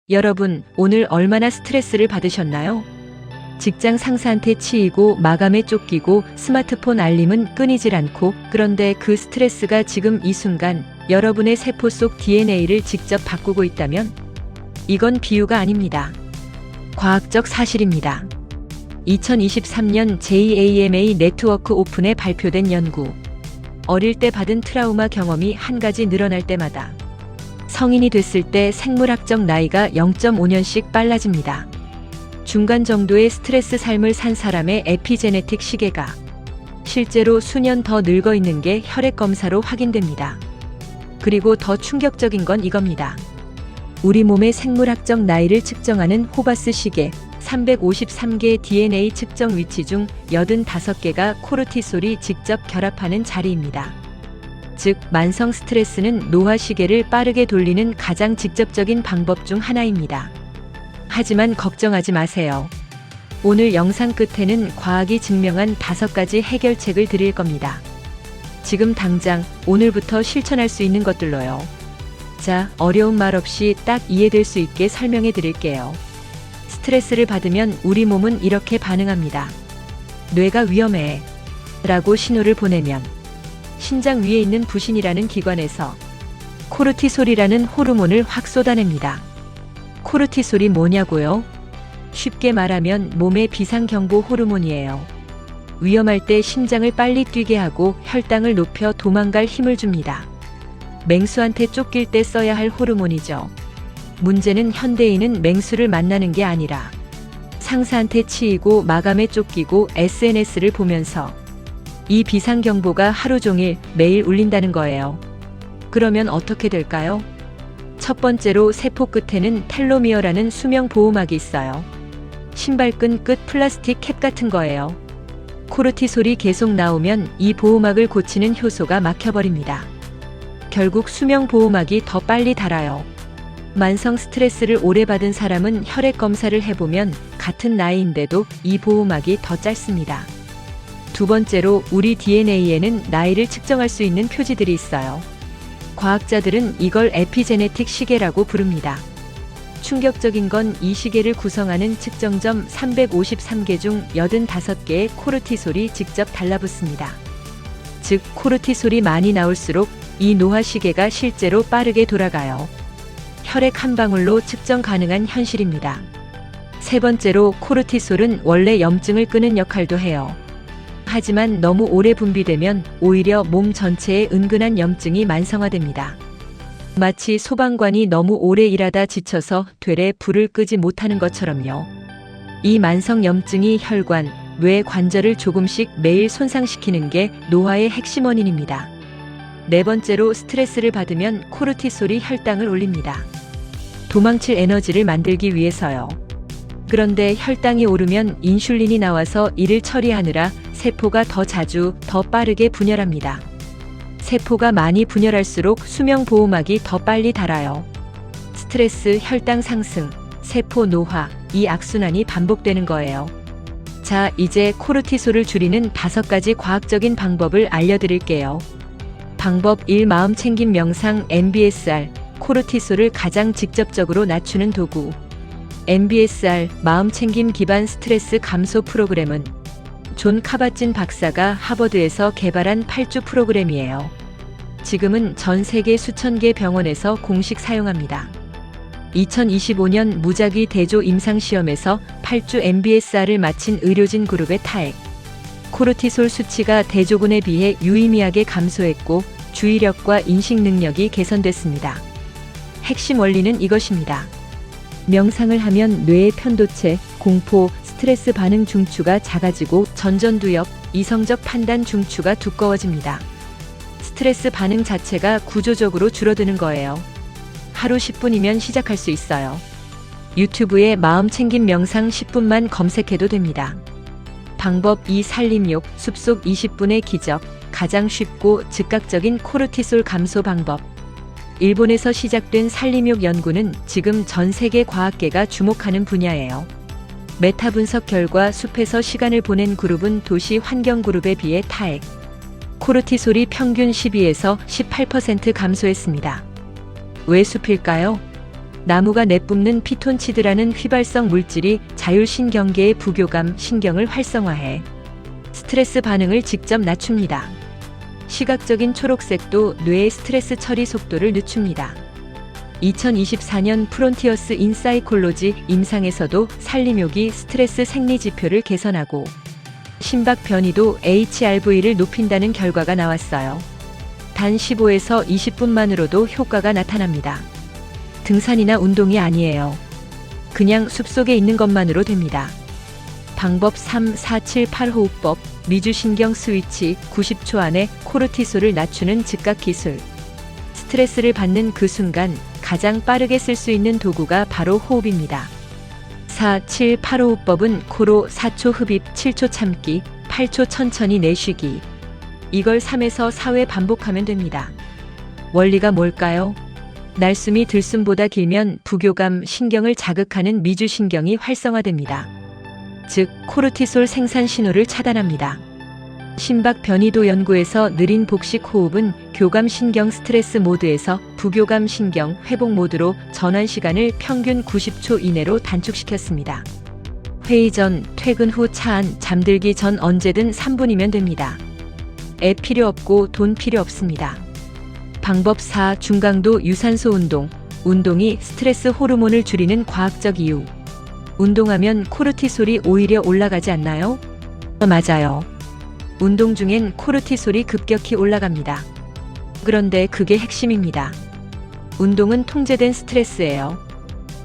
여러분, 오늘 얼마나 스트레스를 받으셨나요? 직장 상사한테 치이고 마감에 쫓기고 스마트폰 알림은 끊이질 않고, 그런데 그 스트레스가 지금 이 순간 여러분의 세포 속 DNA를 직접 바꾸고 있다면? 이건 비유가 아닙니다. 과학적 사실입니다. 2023년 JAMA 네트워크 오픈에 발표된 연구. 어릴 때 받은 트라우마 경험이 한 가지 늘어날 때마다 성인이 됐을 때 생물학적 나이가 0.5년씩 빨라집니다. 중간 정도의 스트레스 삶을 산 사람의 에피제네틱 시계가 실제로 수년 더 늙어 있는 게 혈액 검사로 확인됩니다. 그리고 더 충격적인 건 이겁니다. 우리 몸의 생물학적 나이를 측정하는 호바스 시계 353개의 DNA 측정 위치 중 85개가 코르티솔이 직접 결합하는 자리입니다. 즉, 만성 스트레스는 노화 시계를 빠르게 돌리는 가장 직접적인 방법 중 하나입니다. 하지만 걱정하지 마세요. 오늘 영상 끝에는 과학이 증명한 5가지 해결책을 드릴 겁니다. 지금 당장 오늘부터 실천할 수 있는 것들로요. 자, 어려운 말 없이 딱 이해될 수 있게 설명해 드릴게요. 스트레스를 받으면 우리 몸은 이렇게 반응합니다. 뇌가 위험해 라고 신호를 보내면 신장 위에 있는 부신이라는 기관에서 코르티솔이라는 호르몬을 확 쏟아냅니다. 코르티솔이 뭐냐고요? 쉽게 말하면 몸의 비상경보 호르몬이에요. 위험할 때 심장을 빨리 뛰게 하고 혈당을 높여 도망갈 힘을 줍니다. 맹수한테 쫓길 때 써야 할 호르몬이죠. 문제는 현대인은 맹수를 만나는 게 아니라 상사한테 치이고 마감에 쫓기고 SNS를 보면서 이 비상경보가 하루 종일 매일 울린다는 거예요. 그러면 어떻게 될까요? 첫 번째로 세포 끝에는 텔로미어라는 수명 보호막이 있어요. 신발끈 끝 플라스틱 캡 같은 거예요. 코르티솔이 계속 나오면 이 보호막을 고치는 효소가 막혀버립니다. 결국 수명 보호막이 더 빨리 닳아요. 만성 스트레스를 오래 받은 사람은 혈액 검사를 해보면 같은 나이인데도 이 보호막이 더 짧습니다. 두 번째로 우리 DNA에는 나이를 측정할 수 있는 표지들이 있어요. 과학자들은 이걸 에피제네틱 시계라고 부릅니다. 충격적인 건 이 시계를 구성하는 측정점 353개 중 85개의 코르티솔이 직접 달라붙습니다. 즉, 코르티솔이 많이 나올수록 이 노화 시계가 실제로 빠르게 돌아가요. 혈액 한 방울로 측정 가능한 현실입니다. 세 번째로 코르티솔은 원래 염증을 끄는 역할도 해요. 하지만 너무 오래 분비되면 오히려 몸 전체에 은근한 염증이 만성화됩니다. 마치 소방관이 너무 오래 일하다 지쳐서 되레 불을 끄지 못하는 것처럼요. 이 만성 염증이 혈관, 뇌 관절을 조금씩 매일 손상시키는 게 노화의 핵심 원인입니다. 네 번째로 스트레스를 받으면 코르티솔이 혈당을 올립니다. 도망칠 에너지를 만들기 위해서요. 그런데 혈당이 오르면 인슐린이 나와서 이를 처리하느라 세포가 더 자주, 더 빠르게 분열합니다. 세포가 많이 분열할수록 수명 보호막이 더 빨리 닳아요. 스트레스, 혈당 상승, 세포 노화, 이 악순환이 반복되는 거예요. 자, 이제 코르티솔을 줄이는 5가지 과학적인 방법을 알려드릴게요. 방법 1. 마음챙김 명상 MBSR, 코르티솔을 가장 직접적으로 낮추는 도구. MBSR, 마음챙김 기반 스트레스 감소 프로그램은 존 카바진 박사가 하버드에서 개발한 8주 프로그램이에요. 지금은 전 세계 수천 개 병원에서 공식 사용합니다. 2025년 무작위 대조 임상시험에서 8주 MBSR을 마친 의료진 그룹의 타액, 코르티솔 수치가 대조군에 비해 유의미하게 감소했고 주의력과 인식 능력이 개선됐습니다. 핵심 원리는 이것입니다. 명상을 하면 뇌의 편도체, 공포, 스트레스 반응 중추가 작아지고 전전두엽, 이성적 판단 중추가 두꺼워집니다. 스트레스 반응 자체가 구조적으로 줄어드는 거예요. 하루 10분이면 시작할 수 있어요. 유튜브에 마음챙김 명상 10분만 검색해도 됩니다. 방법 2. 산림욕, 숲속 20분의 기적, 가장 쉽고 즉각적인 코르티솔 감소 방법. 일본에서 시작된 산림욕 연구는 지금 전 세계 과학계가 주목하는 분야예요. 메타 분석 결과 숲에서 시간을 보낸 그룹은 도시 환경 그룹에 비해 타액, 코르티솔이 평균 12에서 18% 감소했습니다. 왜 숲일까요? 나무가 내뿜는 피톤치드라는 휘발성 물질이 자율신경계의 부교감 신경을 활성화해 스트레스 반응을 직접 낮춥니다. 시각적인 초록색도 뇌의 스트레스 처리 속도를 늦춥니다. 2024년 프론티어스 인 사이콜로지 임상에서도 산림욕이 스트레스 생리 지표를 개선하고 심박 변이도 HRV를 높인다는 결과가 나왔어요. 단 15에서 20분만으로도 효과가 나타납니다. 등산이나 운동이 아니에요. 그냥 숲속에 있는 것만으로 됩니다. 방법 3, 4, 7, 8 호흡법, 미주신경 스위치, 90초 안에 코르티솔을 낮추는 즉각 기술. 스트레스를 받는 그 순간 가장 빠르게 쓸 수 있는 도구가 바로 호흡입니다. 4, 7, 8 호흡법은 코로 4초 흡입, 7초 참기, 8초 천천히 내쉬기. 이걸 3에서 4회 반복하면 됩니다. 원리가 뭘까요? 날숨이 들숨보다 길면 부교감 신경을 자극하는 미주신경이 활성화됩니다. 즉, 코르티솔 생산 신호를 차단합니다. 심박 변이도 연구에서 느린 복식 호흡은 교감 신경 스트레스 모드에서 부교감 신경 회복 모드로 전환 시간을 평균 90초 이내로 단축시켰습니다. 회의 전, 퇴근 후 차 안, 잠들기 전 언제든 3분이면 됩니다. 앱 필요 없고 돈 필요 없습니다. 방법 4. 중강도 유산소 운동. 운동이 스트레스 호르몬을 줄이는 과학적 이유. 운동하면 코르티솔이 오히려 올라가지 않나요? 맞아요. 운동 중엔 코르티솔이 급격히 올라갑니다. 그런데 그게 핵심입니다. 운동은 통제된 스트레스예요.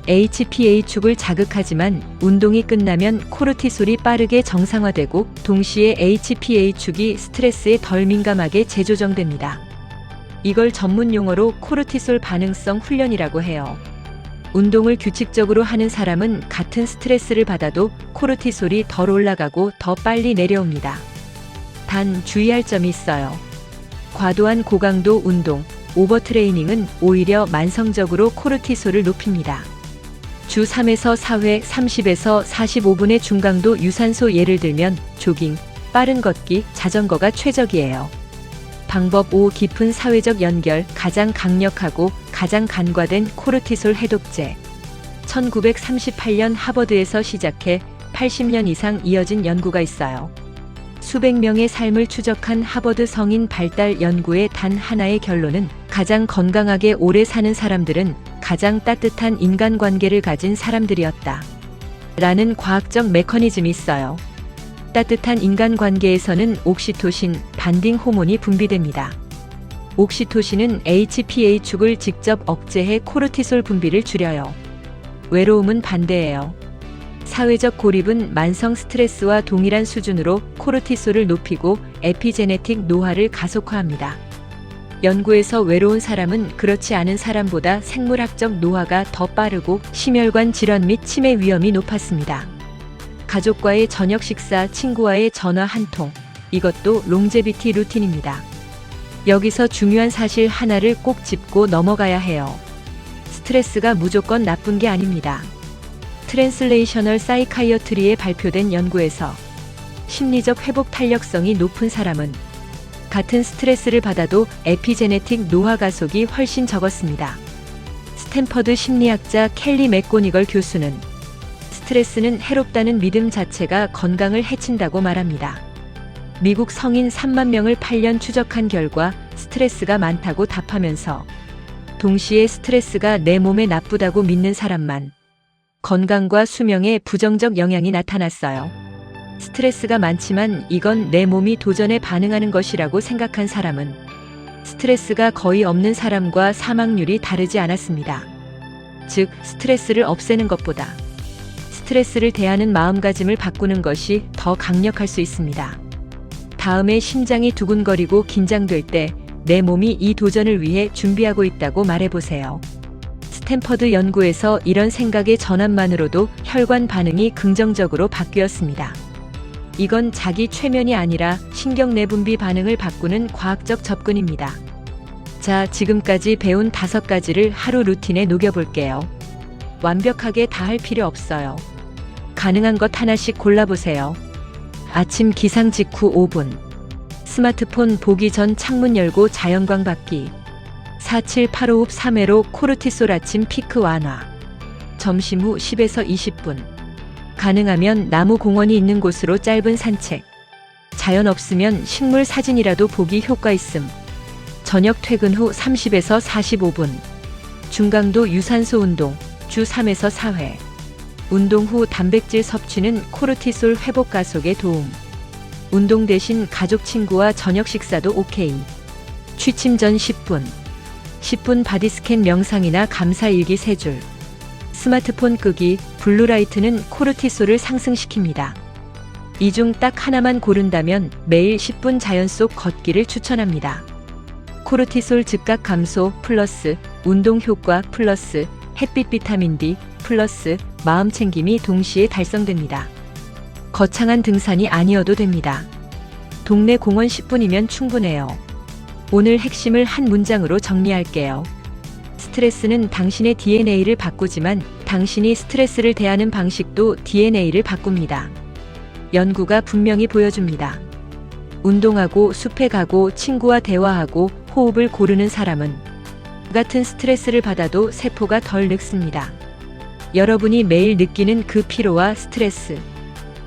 HPA축을 자극하지만 운동이 끝나면 코르티솔이 빠르게 정상화되고 동시에 HPA축이 스트레스에 덜 민감하게 재조정됩니다. 이걸 전문 용어로 코르티솔 반응성 훈련이라고 해요. 운동을 규칙적으로 하는 사람은 같은 스트레스를 받아도 코르티솔이 덜 올라가고 더 빨리 내려옵니다. 단 주의할 점이 있어요. 과도한 고강도 운동, 오버트레이닝은 오히려 만성적으로 코르티솔을 높입니다. 주 3에서 4회 30에서 45분의 중강도 유산소, 예를 들면 조깅, 빠른 걷기, 자전거가 최적이에요. 방법 5. 깊은 사회적 연결. 가장 강력하고 가장 간과된 코르티솔 해독제. 1938년 하버드에서 시작해 80년 이상 이어진 연구가 있어요. 수백 명의 삶을 추적한 하버드 성인 발달 연구의 단 하나의 결론은 가장 건강하게 오래 사는 사람들은 가장 따뜻한 인간관계를 가진 사람들이었다. 라는 과학적 메커니즘이 있어요. 따뜻한 인간관계에서는 옥시토신, 반딩 호르몬이 분비됩니다. 옥시토신은 HPA축을 직접 억제해 코르티솔 분비를 줄여요. 외로움은 반대예요. 사회적 고립은 만성 스트레스와 동일한 수준으로 코르티솔을 높이고 에피제네틱 노화를 가속화합니다. 연구에서 외로운 사람은 그렇지 않은 사람보다 생물학적 노화가 더 빠르고 심혈관 질환 및 치매 위험이 높았습니다. 가족과의 저녁 식사, 친구와의 전화 한 통, 이것도 롱제비티 루틴입니다. 여기서 중요한 사실 하나를 꼭 짚고 넘어가야 해요. 스트레스가 무조건 나쁜 게 아닙니다. 트랜슬레이셔널 사이카이어트리에 발표된 연구에서 심리적 회복 탄력성이 높은 사람은 같은 스트레스를 받아도 에피제네틱 노화 가속이 훨씬 적었습니다. 스탠퍼드 심리학자 켈리 맥고니걸 교수는 스트레스는 해롭다는 믿음 자체가 건강을 해친다고 말합니다. 미국 성인 3만 명을 8년 추적한 결과 스트레스가 많다고 답하면서 동시에 스트레스가 내 몸에 나쁘다고 믿는 사람만 건강과 수명에 부정적 영향이 나타났어요. 스트레스가 많지만 이건 내 몸이 도전에 반응하는 것이라고 생각한 사람은 스트레스가 거의 없는 사람과 사망률이 다르지 않았습니다. 즉, 스트레스를 없애는 것보다 스트레스를 대하는 마음가짐을 바꾸는 것이 더 강력할 수 있습니다. 다음에 심장이 두근거리고 긴장될 때 내 몸이 이 도전을 위해 준비하고 있다고 말해보세요. 스탠퍼드 연구에서 이런 생각의 전환만으로도 혈관 반응이 긍정적으로 바뀌었습니다. 이건 자기 최면이 아니라 신경 내분비 반응을 바꾸는 과학적 접근입니다. 자, 지금까지 배운 5가지를 하루 루틴에 녹여볼게요. 완벽하게 다 할 필요 없어요. 가능한 것 하나씩 골라보세요. 아침 기상 직후 5분. 스마트폰 보기 전 창문 열고 자연광 받기. 4, 7, 8 호흡 3회로 코르티솔 아침 피크 완화. 점심 후 10에서 20분. 가능하면 나무 공원이 있는 곳으로 짧은 산책. 자연 없으면 식물 사진이라도 보기 효과 있음. 저녁 퇴근 후 30에서 45분. 중강도 유산소 운동, 주 3에서 4회. 운동 후 단백질 섭취는 코르티솔 회복 가속에 도움. 운동 대신 가족 친구와 저녁 식사도 오케이. 취침 전 10분. 10분 바디스캔 명상이나 감사일기 3줄. 스마트폰 끄기, 블루라이트는 코르티솔을 상승시킵니다. 이 중 딱 하나만 고른다면 매일 10분 자연 속 걷기를 추천합니다. 코르티솔 즉각 감소 플러스 운동 효과 플러스 햇빛 비타민 D 플러스 마음 챙김이 동시에 달성됩니다. 거창한 등산이 아니어도 됩니다. 동네 공원 10분이면 충분해요. 오늘 핵심을 한 문장으로 정리할게요. 스트레스는 당신의 DNA를 바꾸지만 당신이 스트레스를 대하는 방식도 DNA를 바꿉니다. 연구가 분명히 보여줍니다. 운동하고 숲에 가고 친구와 대화하고 호흡을 고르는 사람은 같은 스트레스를 받아도 세포가 덜 늙습니다. 여러분이 매일 느끼는 그 피로와 스트레스.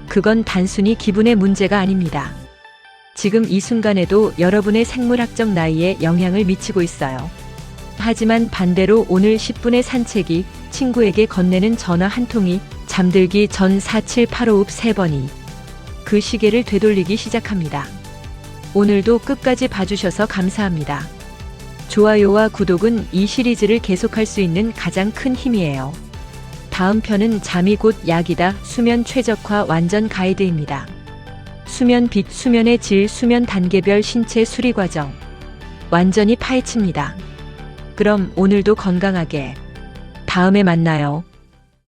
그건 단순히 기분의 문제가 아닙니다. 지금 이 순간에도 여러분의 생물학적 나이에 영향을 미치고 있어요. 하지만 반대로 오늘 10분의 산책이, 친구에게 건네는 전화 한 통이, 잠들기 전 4785읍 3번이 그 시계를 되돌리기 시작합니다. 오늘도 끝까지 봐주셔서 감사합니다. 좋아요와 구독은 이 시리즈를 계속할 수 있는 가장 큰 힘이에요. 다음 편은 잠이 곧 약이다. 수면 최적화 완전 가이드입니다. 수면 빛, 수면의 질, 수면 단계별 신체 수리 과정. 완전히 파헤칩니다. 그럼 오늘도 건강하게. 다음에 만나요.